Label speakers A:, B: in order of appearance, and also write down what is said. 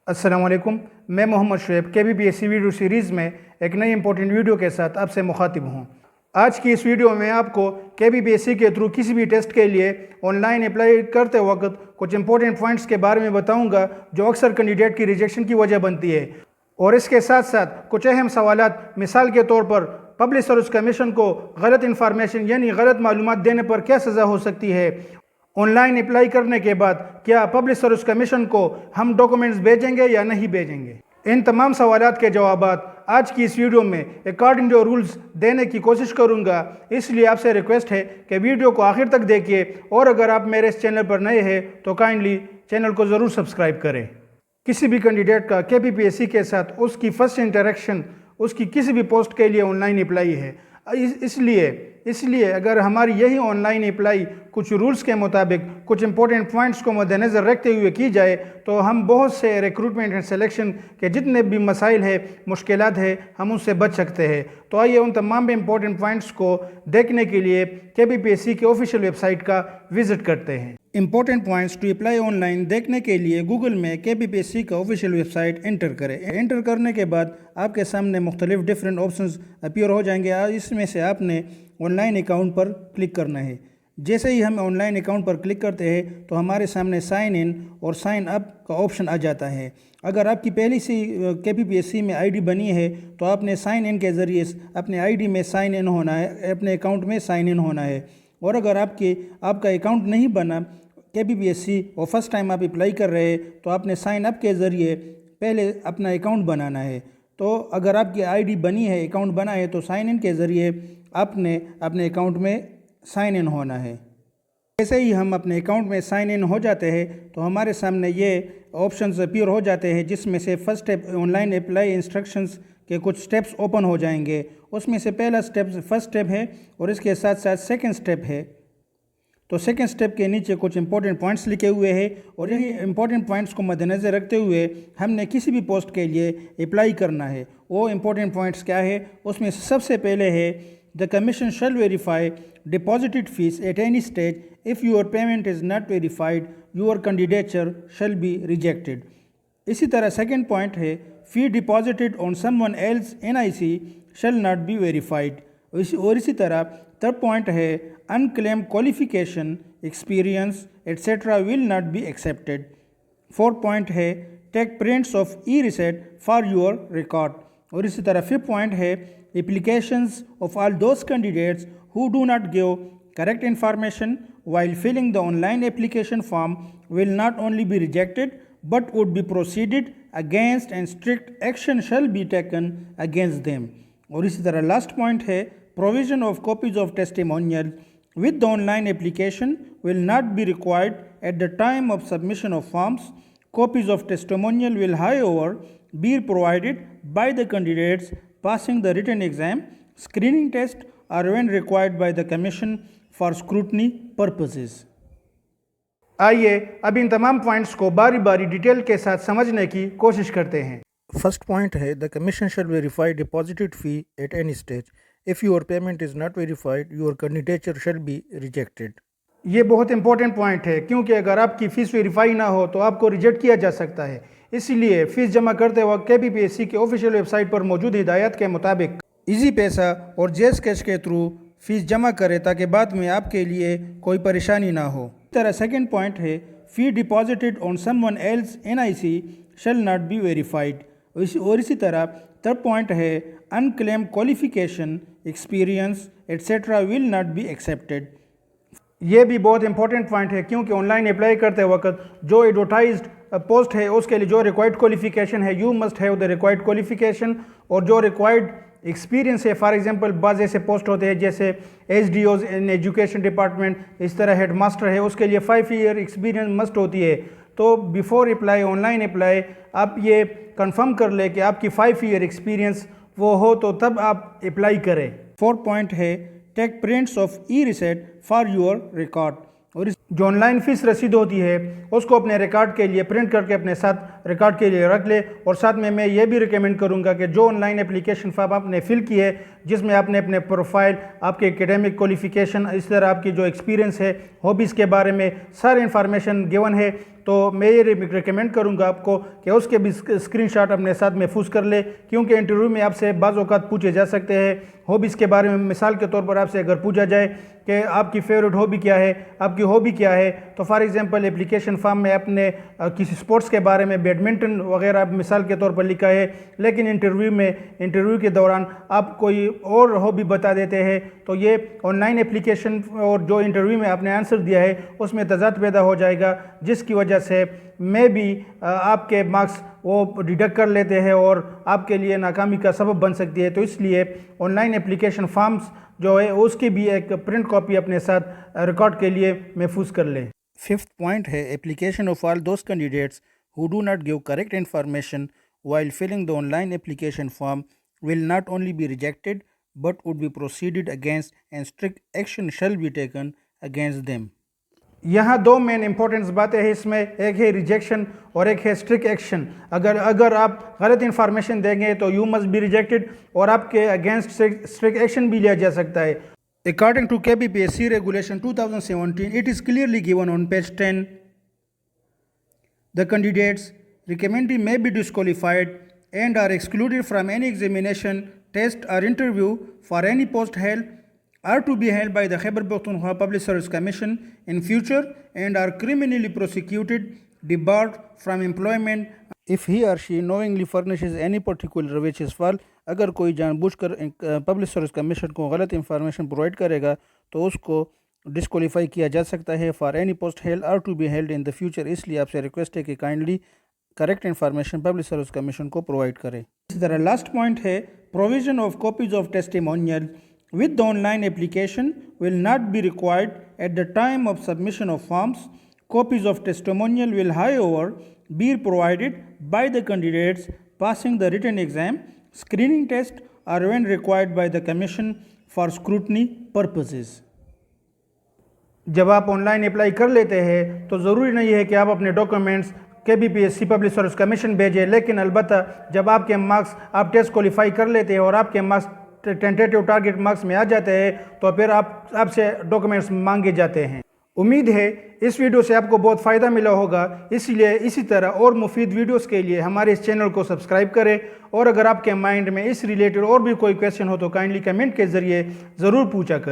A: السلام علیکم، میں محمد شعیب KBPSC ویڈیو سیریز میں ایک نئی امپورٹنٹ ویڈیو کے ساتھ آپ سے مخاطب ہوں۔ آج کی اس ویڈیو میں آپ کو KBPSC کے تھرو کسی بھی ٹیسٹ کے لیے آن لائن اپلائی کرتے وقت کچھ امپورٹنٹ پوائنٹس کے بارے میں بتاؤں گا جو اکثر کینڈیڈیٹ کی ریجیکشن کی وجہ بنتی ہے، اور اس کے ساتھ ساتھ کچھ اہم سوالات، مثال کے طور پر پبلک سروس کمیشن کو غلط انفارمیشن یعنی غلط معلومات دینے پر کیا سزا ہو سکتی ہے، آن لائن اپلائی کرنے کے بعد کیا پبلک سروس کمیشن کو ہم ڈاکومنٹس بھیجیں گے یا نہیں بھیجیں گے۔ ان تمام سوالات کے جوابات آج کی اس ویڈیو میں اکارڈنگ ٹو رولز دینے کی کوشش کروں گا، اس لیے آپ سے ریکویسٹ ہے کہ ویڈیو کو آخر تک دیکھیے، اور اگر آپ میرے اس چینل پر نئے ہیں تو کائنڈلی چینل کو ضرور سبسکرائب کریں۔ کسی بھی کینڈیڈیٹ کا KBPSC کے ساتھ اس کی فرسٹ انٹریکشن اس کی کسی بھی پوسٹ کے لیے آن لائن اپلائی ہے، اس لیے اگر ہماری یہی آن لائن اپلائی کچھ رولز کے مطابق کچھ امپورٹنٹ پوائنٹس کو مد نظر رکھتے ہوئے کی جائے تو ہم بہت سے ریکروٹمنٹ اینڈ سلیکشن کے جتنے بھی مسائل ہیں، مشکلات ہیں، ہم ان سے بچ سکتے ہیں۔ تو آئیے ان تمام امپورٹنٹ پوائنٹس کو دیکھنے کے لیے KBPSC کے آفیشیل ویب سائٹ کا وزٹ کرتے ہیں۔ Important points to apply online دیکھنے کے لیے گوگل میں KBPSC کا آفیشیل ویب سائٹ انٹر کریں۔ انٹر کرنے کے بعد آپ کے سامنے مختلف ڈیفرنٹ آپشنز اپیئر ہو جائیں گے، اس میں سے آپ نے on line account per click کرنا ہے۔ جیسے ہی ہم on line account per click کرتے ہیں تو ہمارے سامنے سائن ان اور سائن اپ کا آپشن آ جاتا ہے۔ اگر آپ کی پہلی سی KBPSC میں ID بنی ہے تو آپ نے سائن ان کے ذریعے اپنے ID میں سائن ان ہونا ہے، اپنے اکاؤنٹ میں سائن ان ہونا ہے۔ اور اگر آپ کا اکاؤنٹ نہیں بنا KBPSC اور فرسٹ ٹائم آپ اپلائی کر رہے ہیں تو آپ نے سائن اپ کے ذریعے پہلے اپنا اکاؤنٹ بنانا ہے۔ تو اگر آپ کی ID بنی ہے، اکاؤنٹ بنا ہے تو سائن ان کے ذریعے آپ نے اپنے اکاؤنٹ میں سائن ان ہونا ہے۔ جیسے ہی ہم اپنے اکاؤنٹ میں سائن ان ہو جاتے ہیں تو ہمارے سامنے یہ آپشنز اپیئر ہو جاتے ہیں، جس میں سے first step on line apply instructions کے کچھ سٹیپس اوپن ہو جائیں گے۔ اس میں سے پہلا سٹیپ فرسٹ سٹیپ ہے اور اس کے ساتھ ساتھ سیکنڈ سٹیپ ہے۔ تو سیکنڈ سٹیپ کے نیچے کچھ امپورٹنٹ پوائنٹس لکھے ہوئے ہیں، اور یہی امپورٹنٹ پوائنٹس کو مد نظر رکھتے ہوئے ہم نے کسی بھی پوسٹ کے لیے اپلائی کرنا ہے۔ وہ امپورٹنٹ پوائنٹس کیا ہے؟ اس میں سب سے پہلے ہے The Commission shall verify deposited fees at any stage. If your payment is not verified, your candidature shall be rejected. اسی طرح سیکنڈ پوائنٹ ہے fee deposited on someone else NIC shall not be verified. اور اسی طرح third point ہے unclaimed qualification, experience, etc. will not be accepted. Fourth point ہے take prints of e-receipt for your record. اور اسی طرح fifth point ہے applications of all those candidates who do not give correct information while filling the online application form will not only be rejected but would be proceeded against and strict action shall be taken against them. اور اسی طرح last point ہے provision of copies of testimonial with the online application will not be required at the time of submission of forms. Copies of testimonial will however be provided by the candidates passing the written exam, screening test, or when required by the Commission for scrutiny purposes. آئیے اب ان تمام points کو باری باری detail کے ساتھ سمجھنے کی کوشش کرتے ہیں۔ فرسٹ پوائنٹ ہے The Commission shall verify deposited fee at any stage. If your payment is not verified, your candidature shall be rejected. یہ بہت امپورٹنٹ پوائنٹ ہے، کیونکہ اگر آپ کی فیس ویریفائی نہ ہو تو آپ کو ریجیکٹ کیا جا سکتا ہے۔ اسی لیے فیس جمع کرتے وقت KBPSC کے آفیشیل ویب سائٹ پر موجود ہدایات کے مطابق ایزی پیسہ اور جیز کیش کے تھرو فیس جمع کرے تاکہ بعد میں آپ کے لیے کوئی پریشانی نہ ہو۔ اس طرح سیکنڈ پوائنٹ ہے fee deposited on someone else NIC shall not be verified. اور اسی طرح تھرڈ پوائنٹ ہے unclaimed qualification, experience, etc. will not be accepted. یہ بھی بہت امپورٹنٹ پوائنٹ ہے، کیونکہ آن لائن اپلائی کرتے وقت جو ایڈورٹائزڈ پوسٹ ہے اس کے لیے جو ریکوائرڈ کوالیفیکیشن ہے you must have the required qualification, اور جو ریکوائرڈ ایکسپیرینس ہے، فار ایگزامپل بعض ایسے پوسٹ ہوتے ہیں جیسے SDOs ان ایجوکیشن ڈپارٹمنٹ، اس طرح ہیڈ ماسٹر ہے، اس کے لیے 5 ایئر ایکسپیرینس مسٹ ہوتی ہے۔ تو before apply on line apply آپ یہ کنفرم کر لیں کہ آپ کی 5 ایئر ایکسپیرینس وہ ہو تو تب آپ اپلائی کریں۔ فورتھ پوائنٹ ہے take prints of e-receipt for your record. اور جو آن لائن فیس رسید ہوتی ہے اس کو اپنے ریکارڈ کے لیے پرنٹ کر کے اپنے ساتھ ریکارڈ کے لیے رکھ لے. اور ساتھ میں یہ بھی ریکمینڈ کروں گا کہ جو آن لائن اپلیکیشن فارم آپ نے فل کی ہے جس میں آپ نے اپنے پروفائل، آپ کے اکیڈیمک کوالیفیکیشن، اس طرح آپ کی جو ایکسپیرینس ہے، ہابیز کے بارے میں سارے انفارمیشن گیون ہے، تو میں یہ ریکمینڈ کروں گا آپ کو کہ اس کے بھی اسکرین شاٹ اپنے ساتھ محفوظ کر لے، کیونکہ انٹرویو میں آپ سے بعض اوقات پوچھے جا سکتے ہیں ہابیز کے بارے میں۔ مثال کے طور پر آپ سے اگر پوچھا جائے کہ آپ کی فیوریٹ ہابی کیا ہے، آپ کی ہابی کیا ہے، تو فار ایگزامپل اپلیکیشن فارم میں آپ نے کسی سپورٹس کے بارے میں بیڈمنٹن وغیرہ مثال کے طور پر لکھا ہے، لیکن انٹرویو کے دوران آپ کوئی اور ہابی بتا دیتے ہیں، تو یہ آن لائن اپلیکیشن اور جو انٹرویو میں آپ نے آنسر دیا ہے اس میں تضاد پیدا ہو جائے گا، جس کی وجہ سے میں بھی آپ کے مارکس وہ ڈیڈکٹ کر لیتے ہیں اور آپ کے لیے ناکامی کا سبب بن سکتی ہے۔ تو اس لیے آن لائن اپلیکیشن فارمز جو ہے اس کی بھی ایک پرنٹ کاپی اپنے ساتھ ریکارڈ کے لیے محفوظ کر لیں۔ ففتھ پوائنٹ ہے application of all those candidates who do not give correct information while filling the online application form will not only be rejected but would be proceeded against and strict action shall be taken against them۔ یہاں دو مین importance باتیں ہیں اس میں، ایک ہے rejection اور ایک ہے strict action. اگر آپ غلط انفارمیشن دیں گے تو یو مسٹ بی ریجیکٹڈ اور آپ کے اگینسٹ اسٹرکٹ ایکشن بھی لیا جا سکتا ہے۔ According to KBPSC Regulation 2017, it is clearly given on page 10, the candidates recommended may be disqualified and are excluded from any examination, test or interview for any post held are to be held by the Khyber Pakhtunkhwa Public Service Commission in future and are criminally prosecuted, debarred from employment if he or she knowingly furnishes any particular which is false۔ اگر کوئی جان بوجھ کر public service commission کو غلط information provide کرے گا تو اس کو disqualify کیا جا سکتا ہے for any post held or to be held in the future. اس لیے آپ سے ریکویسٹ ہے کہ kindly correct information public service commission کو پرووائڈ کرے۔ اسی طرح لاسٹ پوائنٹ ہے provision of copies of testimonial with the online application will not be required at the time of submission of forms. Copies of testimonial will however be provided by the candidates passing the written exam, screening test or when required by the commission for scrutiny purposes۔ جب آپ on line apply کر لیتے ہیں تو ضروری نہیں ہے کہ آپ اپنے documents KBPSC public service commission بھیجیں، لیکن البتہ جب آپ کے مارکس آپ ٹیسٹ کوالیفائی کر لیتے ہیں اور آپ کے مارکس ٹینٹیٹیو ٹارگٹ مارکس میں آ جاتے ہیں تو پھر آپ سے ڈاکومنٹس مانگے جاتے ہیں۔ امید ہے اس ویڈیو سے آپ کو بہت فائدہ ملا ہوگا، اس لیے اسی طرح اور مفید ویڈیوز کے لیے ہمارے اس چینل کو سبسکرائب کریں، اور اگر آپ کے مائنڈ میں اس ریلیٹڈ اور بھی کوئی کویسچن ہو تو کائنڈلی کمنٹ کے ذریعے ضرور پوچھا کریں۔